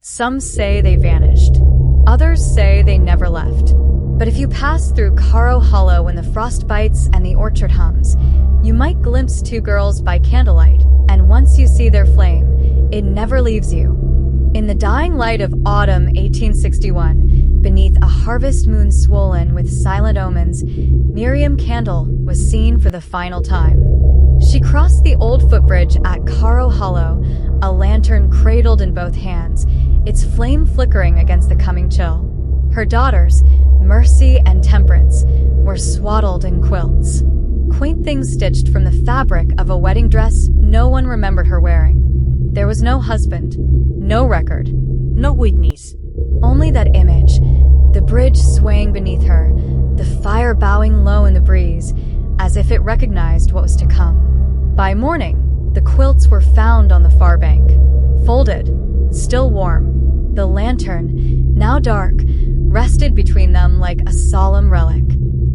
Some say they vanished. Others say they never left. But if you pass through Caro Hollow when the frost bites and the orchard hums, you might glimpse two girls by candlelight, and once you see their flame, it never leaves you. In the dying light of autumn 1861, beneath a harvest moon swollen with silent omens, Miriam Candle was seen for the final time. She crossed the old footbridge at Caro Hollow, a lantern cradled in both hands, its flame flickering against the coming chill. Her daughters, Mercy and Temperance, were swaddled in quilts, quaint things stitched from the fabric of a wedding dress no one remembered her wearing. There was no husband, no record, no witness. Only that image, the bridge swaying beneath her, the fire bowing low in the breeze, as if it recognized what was to come. By morning, the quilts were found on the far bank, folded, still warm. The lantern, now dark, rested between them like a solemn relic.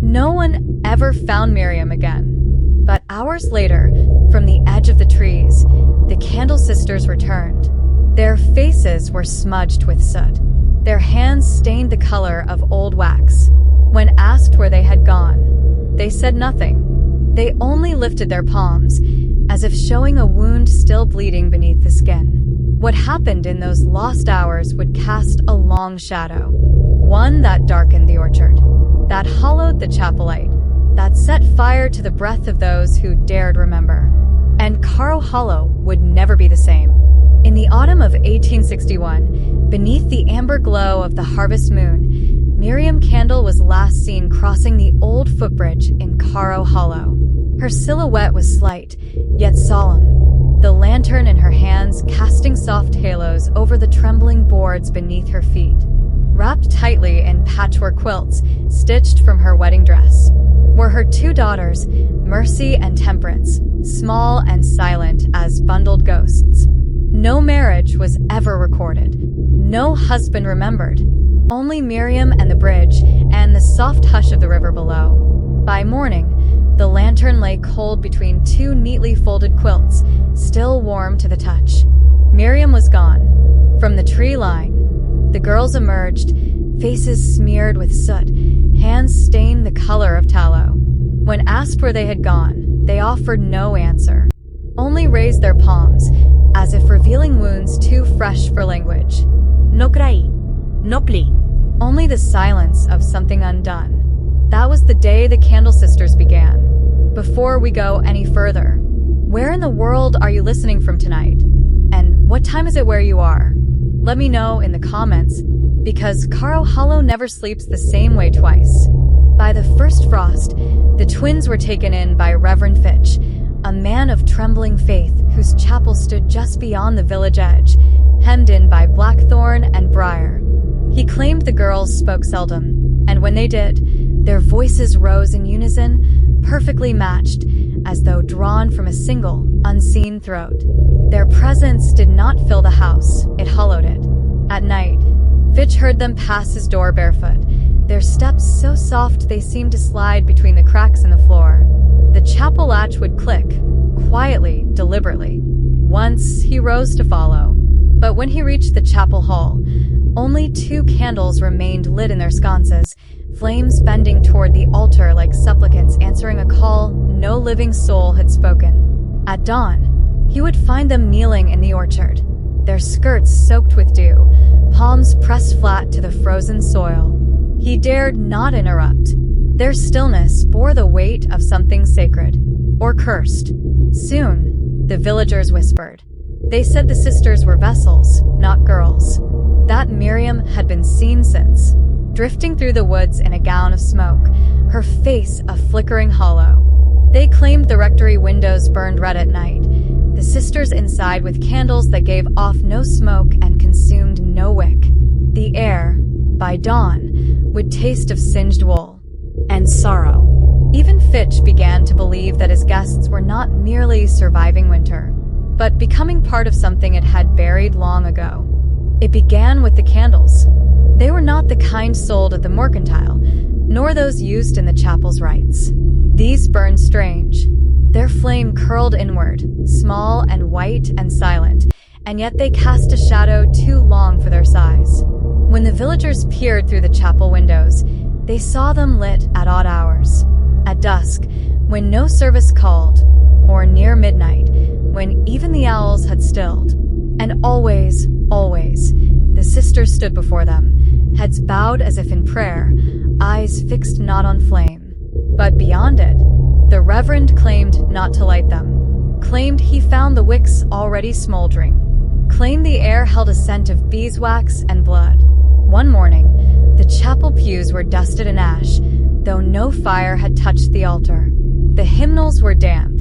No one ever found Miriam again. But hours later, from the edge of the trees, the Candle sisters returned. Their faces were smudged with soot. Their hands stained the color of old wax. When asked where they had gone, they said nothing. They only lifted their palms, as if showing a wound still bleeding beneath the skin. What happened in those lost hours would cast a long shadow. One that darkened the orchard, that hollowed the chapelite, that set fire to the breath of those who dared remember. And Caro Hollow would never be the same. In the autumn of 1861, beneath the amber glow of the harvest moon, Miriam Candle was last seen crossing the old footbridge in Caro Hollow. Her silhouette was slight, yet solemn, the lantern in her hands casting soft halos over the trembling boards beneath her feet. Wrapped tightly in patchwork quilts stitched from her wedding dress were her two daughters, Mercy and Temperance, small and silent as bundled ghosts. No marriage was ever recorded. No husband remembered. Only Miriam and the bridge and the soft hush of the river below. By morning, the lantern lay cold between two neatly folded quilts, still warm to the touch. Miriam was gone. From the tree line, the girls emerged, faces smeared with soot, hands stained the color of tallow. When asked where they had gone, they offered no answer, only raised their palms, as if revealing wounds too fresh for language. No cry, no plea. Only the silence of something undone. That was the day the Candle sisters began. Before we go any further, where in the world are you listening from tonight? And what time is it where you are? Let me know in the comments, because Caro Hollow never sleeps the same way twice. By the first frost, the twins were taken in by Reverend Fitch, a man of trembling faith whose chapel stood just beyond the village edge, hemmed in by blackthorn and briar. He claimed the girls spoke seldom, and when they did, their voices rose in unison, perfectly matched, as though drawn from a single, unseen throat. Their presence did not fill the house, it hollowed it. At night, Fitch heard them pass his door barefoot, their steps so soft they seemed to slide between the cracks in the floor. The chapel latch would click, quietly, deliberately. Once he rose to follow, but when he reached the chapel hall, only 2 candles remained lit in their sconces, flames bending toward the altar like supplicants answering a call no living soul had spoken. At dawn, he would find them kneeling in the orchard, their skirts soaked with dew, palms pressed flat to the frozen soil. He dared not interrupt. Their stillness bore the weight of something sacred, or cursed. Soon, the villagers whispered. They said the sisters were vessels, not girls. That Miriam had been seen since, drifting through the woods in a gown of smoke, her face a flickering hollow. They claimed the rectory windows burned red at night, the sisters inside with candles that gave off no smoke and consumed no wick. The air, by dawn, would taste of singed wool and sorrow. Even Fitch began to believe that his guests were not merely surviving winter, but becoming part of something it had buried long ago. It began with the candles. They were not the kind sold at the mercantile, nor those used in the chapel's rites. These burned strange. Their flame curled inward, small and white and silent, and yet they cast a shadow too long for their villagers peered through the chapel windows, they saw them lit at odd hours. At dusk, when no service called, or near midnight, when even the owls had stilled. And always, always, the sisters stood before them, heads bowed as if in prayer, eyes fixed not on flame, but beyond it. The Reverend claimed not to light them, claimed he found the wicks already smoldering, claimed the air held a scent of beeswax and blood. One morning, the chapel pews were dusted in ash, though no fire had touched the altar. The hymnals were damp.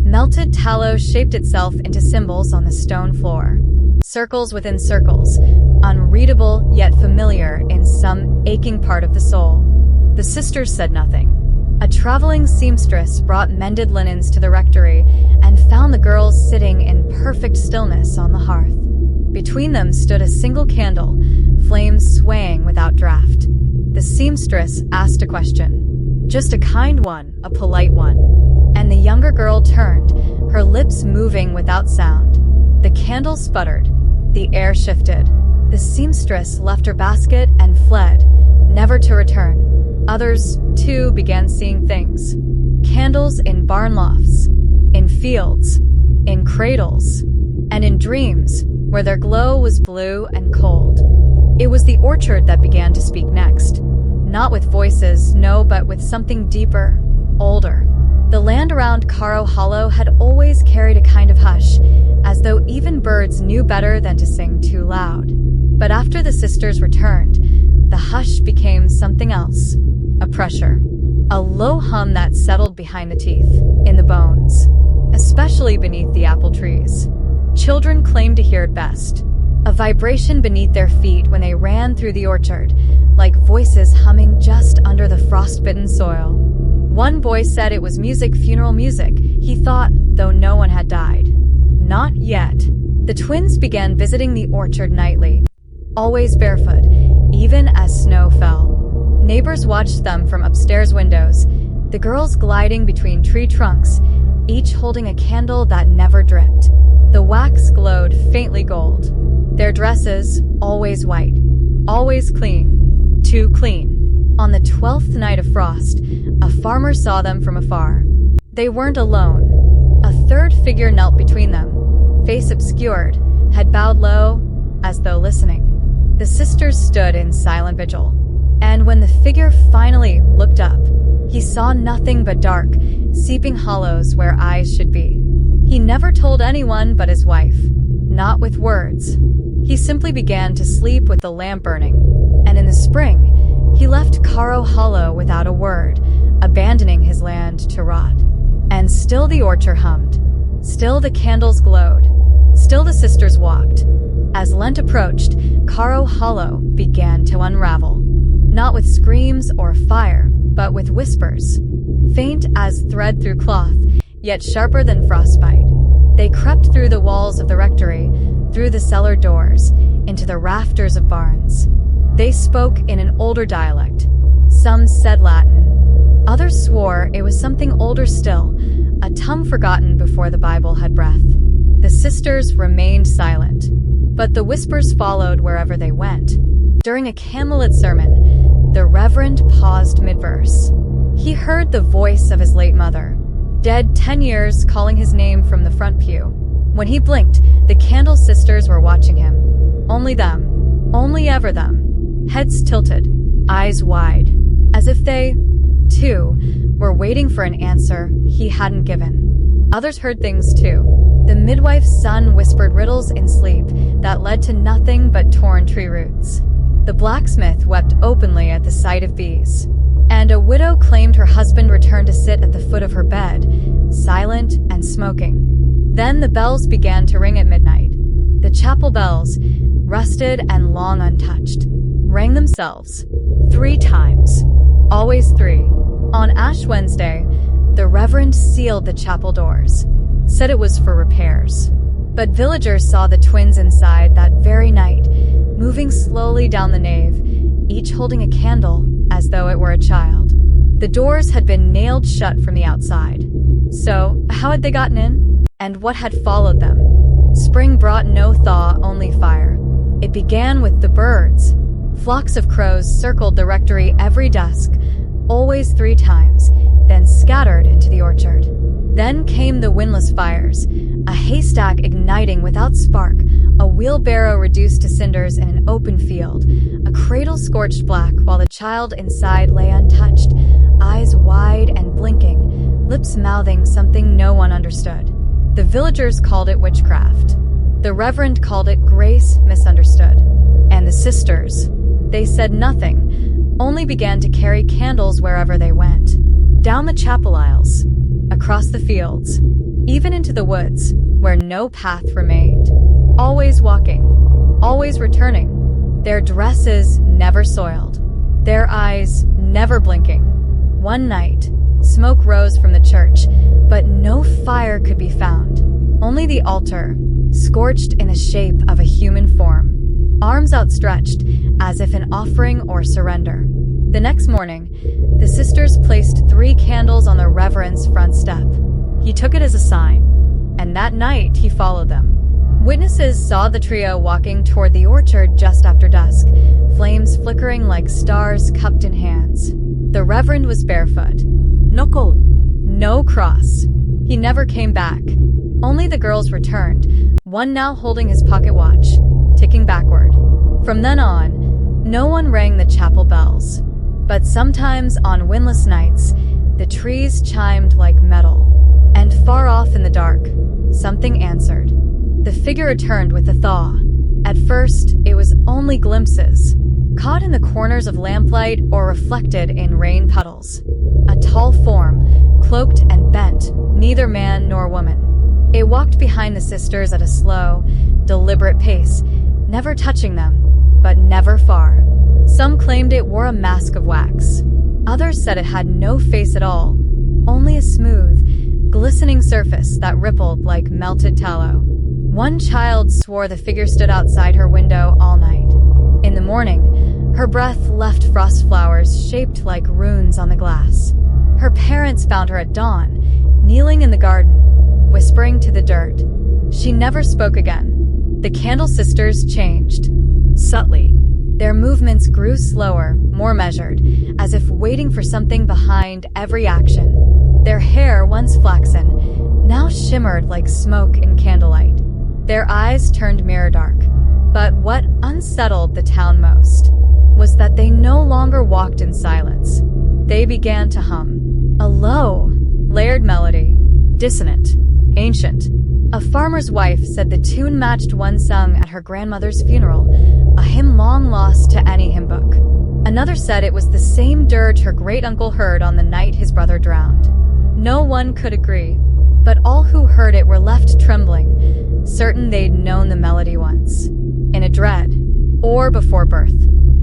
Melted tallow shaped itself into symbols on the stone floor. Circles within circles, unreadable yet familiar in some aching part of the soul. The sisters said nothing. A traveling seamstress brought mended linens to the rectory and found the girls sitting in perfect stillness on the hearth. Between them stood a single candle, flames swaying without draught. The seamstress asked a question. Just a kind one, a polite one. And the younger girl turned, her lips moving without sound. The candle sputtered. The air shifted. The seamstress left her basket and fled, never to return. Others, too, began seeing things. Candles in barn lofts, in fields, in cradles, and in dreams, where their glow was blue and cold. It was the orchard that began to speak next. Not with voices, no, but with something deeper, older. The land around Caro Hollow had always carried a kind of hush, as though even birds knew better than to sing too loud. But after the sisters returned, the hush became something else. A pressure. A low hum that settled behind the teeth, in the bones, especially beneath the apple trees. Children claimed to hear it best. A vibration beneath their feet when they ran through the orchard, like voices humming just under the frostbitten soil. One boy said it was music, funeral music, he thought, though no one had died. Not yet. The twins began visiting the orchard nightly, always barefoot, even as snow fell. Neighbors watched them from upstairs windows, the girls gliding between tree trunks, each holding a candle that never dripped. The wax glowed faintly gold. Their dresses, always white, always clean, too clean. On the 12th night of frost, a farmer saw them from afar. They weren't alone. A third figure knelt between them, face obscured, head bowed low, as though listening. The sisters stood in silent vigil, and when the figure finally looked up, he saw nothing but dark, seeping hollows where eyes should be. He never told anyone but his wife, not with words. He simply began to sleep with the lamp burning, and in the spring, he left Caro Hollow without a word, abandoning his land to rot. And still the orchard hummed, still the candles glowed, still the sisters walked. As Lent approached, Caro Hollow began to unravel, not with screams or fire, but with whispers, faint as thread through cloth, yet sharper than frostbite. They crept through the walls of the rectory, through the cellar doors, into the rafters of barns. They spoke in an older dialect. Some said Latin. Others swore it was something older still, a tongue forgotten before the Bible had breath. The sisters remained silent, but the whispers followed wherever they went. During a candlelit sermon, the Reverend paused mid-verse. He heard the voice of his late mother, dead 10 years, calling his name from the front pew. When he blinked, the Candle sisters were watching him. Only them. Only ever them. Heads tilted, eyes wide, as if they, too, were waiting for an answer he hadn't given. Others heard things too. The midwife's son whispered riddles in sleep that led to nothing but torn tree roots. The blacksmith wept openly at the sight of bees. And a widow claimed her husband returned to sit at the foot of her bed, silent and smoking. Then the bells began to ring at midnight. The chapel bells, rusted and long untouched, rang themselves 3 times. Always 3. On Ash Wednesday, the Reverend sealed the chapel doors, said it was for repairs. But villagers saw the twins inside that very night, moving slowly down the nave, each holding a candle as though it were a child. The doors had been nailed shut from the outside. So, how had they gotten in? And what had followed them? Spring brought no thaw, only fire. It began with the birds, Flocks of crows circled the rectory every dusk, always 3 times, then scattered into the orchard. Then came the windless fires, a haystack igniting without spark, a wheelbarrow reduced to cinders in an open field, a cradle scorched black while the child inside lay untouched, eyes wide and blinking, lips mouthing something no one understood. The villagers called it witchcraft. The reverend called it grace misunderstood. And the sisters, they said nothing, only began to carry candles wherever they went. Down the chapel aisles, across the fields, even into the woods, where no path remained. Always walking, always returning, their dresses never soiled, their eyes never blinking. One night, smoke rose from the church, but no fire could be found. Only the altar, scorched in the shape of a human form, arms outstretched as if an offering or surrender. The next morning, the sisters placed 3 candles on the reverend's front step. He took it as a sign, and that night he followed them. Witnesses saw the trio walking toward the orchard just after dusk, flames flickering like stars cupped in hands. The reverend was barefoot. No coat, no cross. He never came back. Only the girls returned, one now holding his pocket watch, ticking backward. From then on, no one rang the chapel bells. But sometimes on windless nights, the trees chimed like metal. And far off in the dark, something answered. The figure returned with a thaw. At first, it was only glimpses, caught in the corners of lamplight or reflected in rain puddles. A tall form, cloaked and bent, neither man nor woman. It walked behind the sisters at a slow, deliberate pace, never touching them, but never far. Some claimed it wore a mask of wax. Others said it had no face at all, only a smooth, glistening surface that rippled like melted tallow. One child swore the figure stood outside her window all night. In the morning, her breath left frost flowers shaped like runes on the glass. Her parents found her at dawn, kneeling in the garden, whispering to the dirt. She never spoke again. The Candle sisters changed. Subtly, their movements grew slower, more measured, as if waiting for something behind every action. Their hair, once flaxen, now shimmered like smoke in candlelight. Their eyes turned mirror dark. But what unsettled the town most was that they no longer walked in silence. They began to hum. A low, layered melody, dissonant, ancient. A farmer's wife said the tune matched one sung at her grandmother's funeral, a hymn long lost to any hymn book. Another said it was the same dirge her great-uncle heard on the night his brother drowned. No one could agree, but all who heard it were left trembling, certain they'd known the melody once, in a dread, or before birth.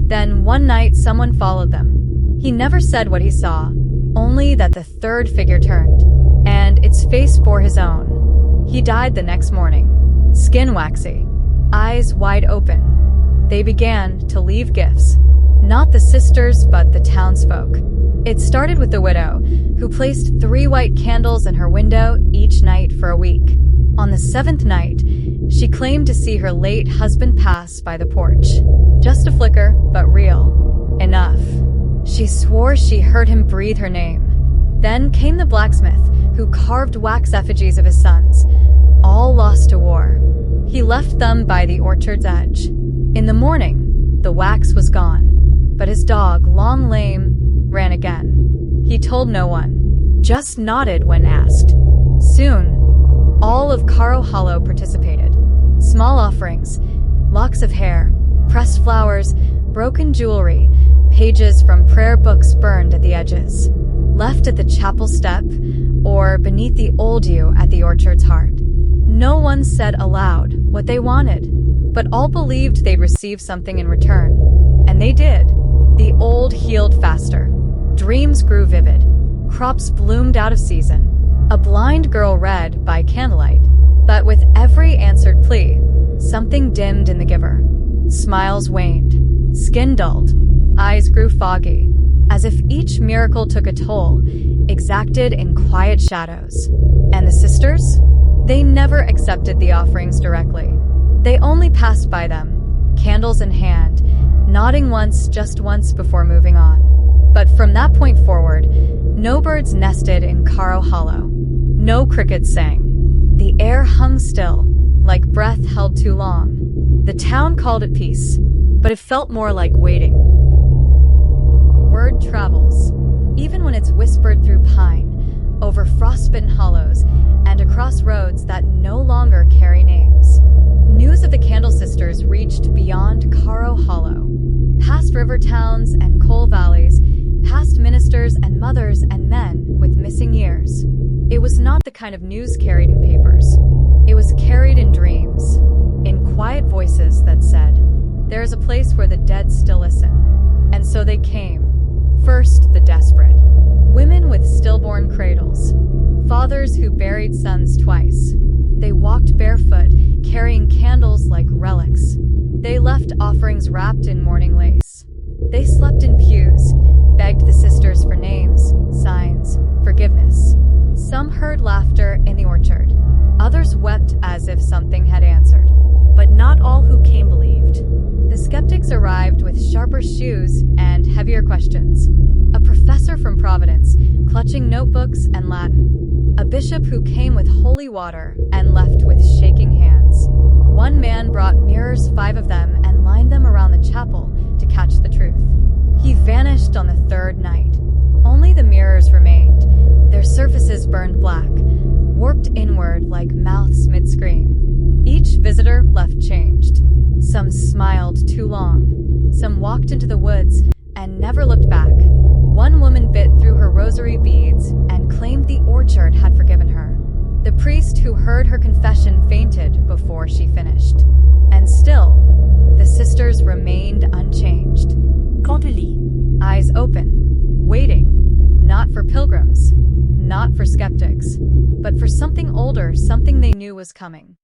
Then one night someone followed them. He never said what he saw, only that the third figure turned, and its face bore his own. He died the next morning, skin waxy, eyes wide open. They began to leave gifts, not the sisters but the townsfolk. It started with the widow, who placed 3 white candles in her window each night for a week. On the 7th night, she claimed to see her late husband pass by the porch. Just a flicker, but real. Enough. She swore she heard him breathe her name. Then came the blacksmith, who carved wax effigies of his sons, all lost to war. He left them by the orchard's edge. In the morning, the wax was gone, but his dog, long lame, ran again. He told no one, just nodded when asked. Soon, all of Caro Hollow participated. Small offerings, locks of hair, pressed flowers, broken jewelry, pages from prayer books burned at the edges, left at the chapel step, or beneath the old yew at the orchard's heart. No one said aloud what they wanted, but all believed they'd receive something in return. And they did. The old healed faster. Dreams grew vivid. Crops bloomed out of season. A blind girl read by candlelight. But with every answered plea, something dimmed in the giver. Smiles waned. Skin dulled. Eyes grew foggy, as if each miracle took a toll, exacted in quiet shadows. And the sisters? They never accepted the offerings directly. They only passed by them, candles in hand, nodding once, just once before moving on. But from that point forward, no birds nested in Caro Hollow. No crickets sang. The air hung still, like breath held too long. The town called it peace, but it felt more like waiting. Word travels, even when it's whispered through pine, over frostbitten hollows, and across roads that no longer carry names. News of the Candle sisters reached beyond Caro Hollow, past river towns and coal valleys, past ministers and mothers and men with missing years. It was not the kind of news carried in papers. It was carried in dreams, in quiet voices that said, "There is a place where the dead still listen." And so they came. First, the desperate. Women with stillborn cradles. Fathers who buried sons twice. They walked barefoot, carrying candles like relics. They left offerings wrapped in mourning lace. They slept in pews, begged the sisters for names, signs, forgiveness. Some heard laughter in the orchard. Others wept as if something had answered. But not all who came believed. The skeptics arrived with sharper shoes and heavier questions. A professor from Providence, clutching notebooks and Latin. A bishop who came with holy water and left with shaking hands. One man brought mirrors, 5 of them, and lined them around the chapel to catch the truth. He vanished on the 3rd night. Only the mirrors remained, their surfaces burned black, warped inward like mouths mid-scream. Each visitor left changed. Some smiled too long. Some walked into the woods and never looked back. One woman bit through her rosary beads and claimed the orchard had forgiven her. The priest who heard her confession fainted before she finished. And still, the sisters remained unchanged. Candle. Eyes open, waiting, not for pilgrims, not for skeptics, but for something older, something they knew was coming.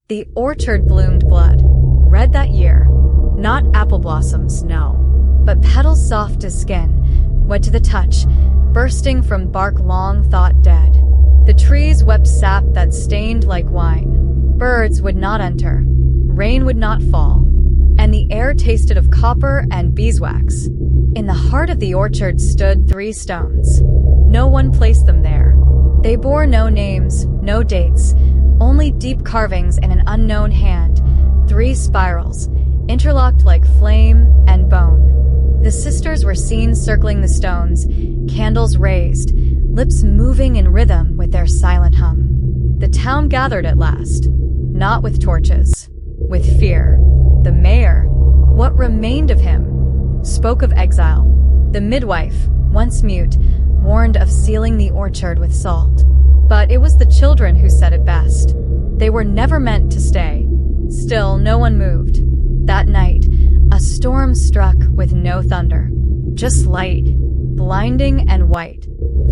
The orchard bloomed blood, red that year. Not apple blossoms, no, but petals soft as skin, wet to the touch, bursting from bark long thought dead. The trees wept sap that stained like wine. Birds would not enter, rain would not fall, and the air tasted of copper and beeswax. In the heart of the orchard stood 3 stones. No one placed them there. They bore no names, no dates, only deep carvings in an unknown hand, 3 spirals, interlocked like flame and bone. The sisters were seen circling the stones, candles raised, lips moving in rhythm with their silent hum. The town gathered at last, not with torches, with fear. The mayor, what remained of him, spoke of exile. The midwife, once mute, warned of sealing the orchard with salt. But it was the children who said it best. They were never meant to stay. Still, no one moved. That night, a storm struck with no thunder. Just light, blinding and white,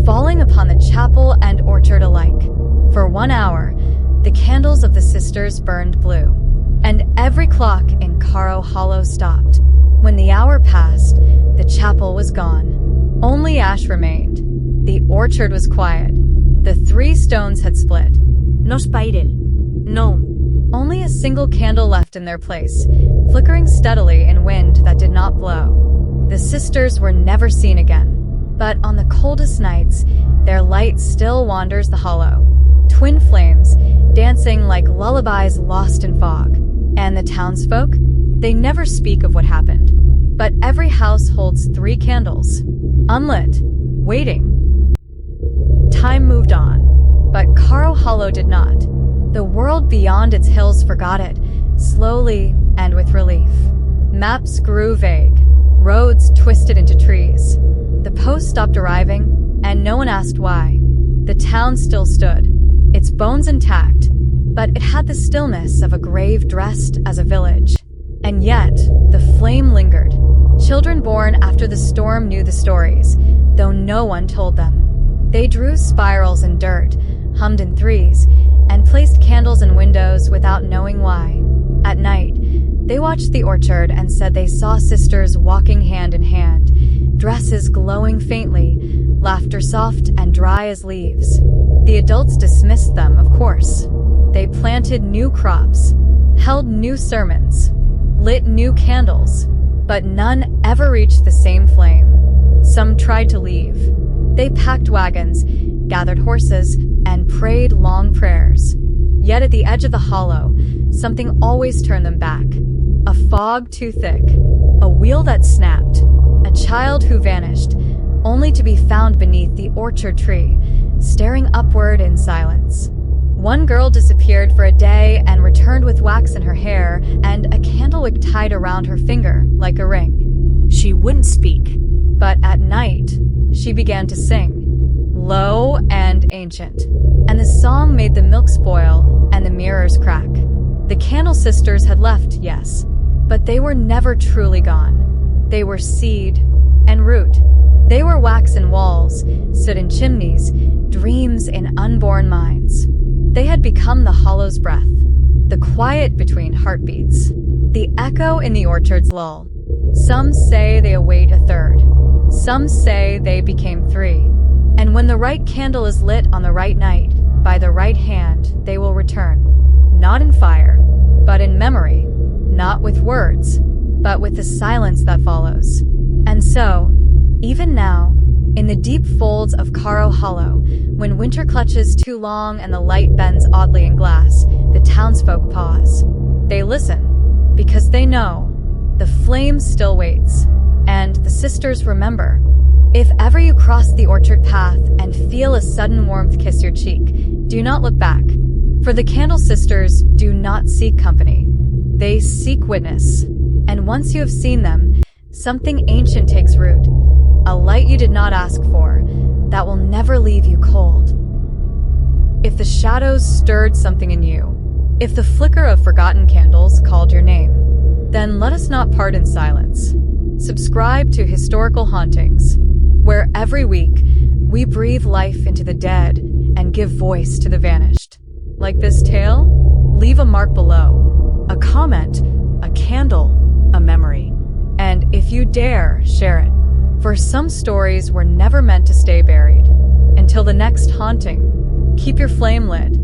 falling upon the chapel and orchard alike. For 1 hour, the candles of the sisters burned blue, and every clock in Caro Hollow stopped. When the hour passed, the chapel was gone. Only ash remained. The orchard was quiet. The 3 stones had split. No spiral. No. Only a single candle left in their place, flickering steadily in wind that did not blow. The sisters were never seen again. But on the coldest nights, their light still wanders the hollow. Twin flames, dancing like lullabies lost in fog. And the townsfolk? They never speak of what happened. But every house holds 3 candles, unlit, waiting. Time moved on, but Caro Hollow did not. The world beyond its hills forgot it, slowly and with relief. Maps grew vague, roads twisted into trees. The post stopped arriving, and no one asked why. The town still stood, its bones intact, but it had the stillness of a grave dressed as a village. And yet, the flame lingered. Children born after the storm knew the stories, though no one told them. They drew spirals in dirt, hummed in 3s, and placed candles in windows without knowing why. At night, they watched the orchard and said they saw sisters walking hand in hand, dresses glowing faintly, laughter soft and dry as leaves. The adults dismissed them, of course. They planted new crops, held new sermons, lit new candles, But none ever reached the same flame. Some tried to leave. They packed wagons, gathered horses, and prayed long prayers. Yet at the edge of the hollow, something always turned them back. A fog too thick, a wheel that snapped, a child who vanished, only to be found beneath the orchard tree, staring upward in silence. One girl disappeared for a day and returned with wax in her hair and a candlewick tied around her finger like a ring. She wouldn't speak. But at night, she began to sing, low and ancient, and the song made the milk spoil and the mirrors crack. The Candle sisters had left, yes, but they were never truly gone. They were seed and root. They were wax in walls, stood in chimneys, dreams in unborn minds. They had become the hollow's breath, the quiet between heartbeats, the echo in the orchard's lull. Some say they await a third. Some say they became three. And when the right candle is lit on the right night, by the right hand, they will return. Not in fire, but in memory. Not with words, but with the silence that follows. And so, even now, in the deep folds of Caro Hollow, when winter clutches too long and the light bends oddly in glass, the townsfolk pause. They listen, because they know the flame still waits, and the sisters remember. If ever you cross the orchard path and feel a sudden warmth kiss your cheek, do not look back, for the Candle sisters do not seek company. They seek witness, and once you have seen them, something ancient takes root, a light you did not ask for, that will never leave you cold. If the shadows stirred something in you, if the flicker of forgotten candles called your name, then let us not part in silence. Subscribe to Historical Hauntings, where every week we breathe life into the dead and give voice to the vanished. Like this tale? Leave a mark below, a comment, a candle, a memory. And if you dare, share it. For some stories were never meant to stay buried. Until the next haunting, keep your flame lit.